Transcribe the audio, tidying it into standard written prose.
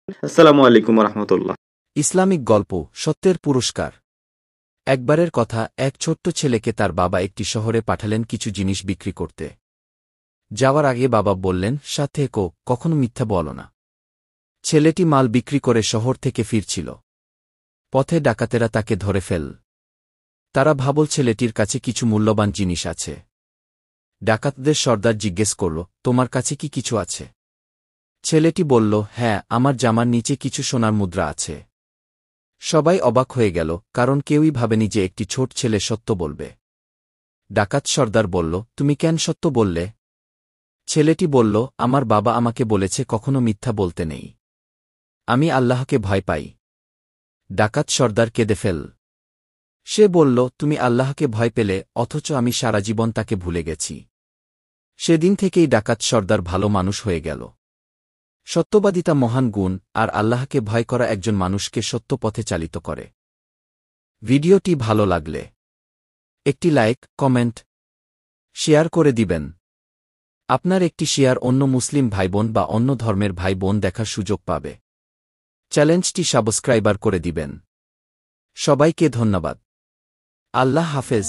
আসসালামু আলাইকুম রহমতুল্লাহ। ইসলামিক গল্প সত্যের পুরস্কার। একবারের কথা, এক ছোট্ট ছেলেকে তার বাবা একটি শহরে পাঠালেন কিছু জিনিস বিক্রি করতে। যাওয়ার আগে বাবা বললেন, সাথে কখনো মিথ্যা বলো না। ছেলেটি মাল বিক্রি করে শহর থেকে ফিরছিল। পথে ডাকাতেরা তাকে ধরে ফেল। তারা ভাবল ছেলেটির কাছে কিছু মূল্যবান জিনিস আছে। ডাকাতদের সর্দার জিজ্ঞেস করল, তোমার কাছে কি কিছু আছে? ছেলেটি বলল, হ্যাঁ, আমার জামার নিচে কিছু সোনার মুদ্রা আছে। সবাই অবাক হয়ে গেল, কারণ কেউই ভাবেনি যে একটি ছোট ছেলে সত্য বলবে। ডাকাত সর্দার বলল, তুমি কেন সত্য বললে? ছেলেটি বলল, আমার বাবা আমাকে বলেছে কখনো মিথ্যা বলতে নেই। আমি আল্লাহকে ভয় পাই। ডাকাত সর্দার কেঁদে ফেল। সে বলল, তুমি আল্লাহকে ভয় পেলে, অথচ আমি সারা জীবন তাকে ভুলে গেছি। সেদিন থেকেই ডাকাত সর্দার ভালো মানুষ হয়ে গেল। সত্যবাদিতা মহান গুণ, আর আল্লাহকে ভয় করা একজন মানুষকে সত্য পথে চালিত করে। ভিডিওটি ভালো লাগলে একটি লাইক, কমেন্ট, শেয়ার করে দিবেন। আপনার একটি শেয়ার অন্য মুসলিম ভাইবোন বা অন্য ধর্মের ভাই বোন দেখার সুযোগ পাবে। চ্যানেলটি সাবস্ক্রাইবার করে দিবেন। সবাইকে ধন্যবাদ। আল্লাহ হাফেজ।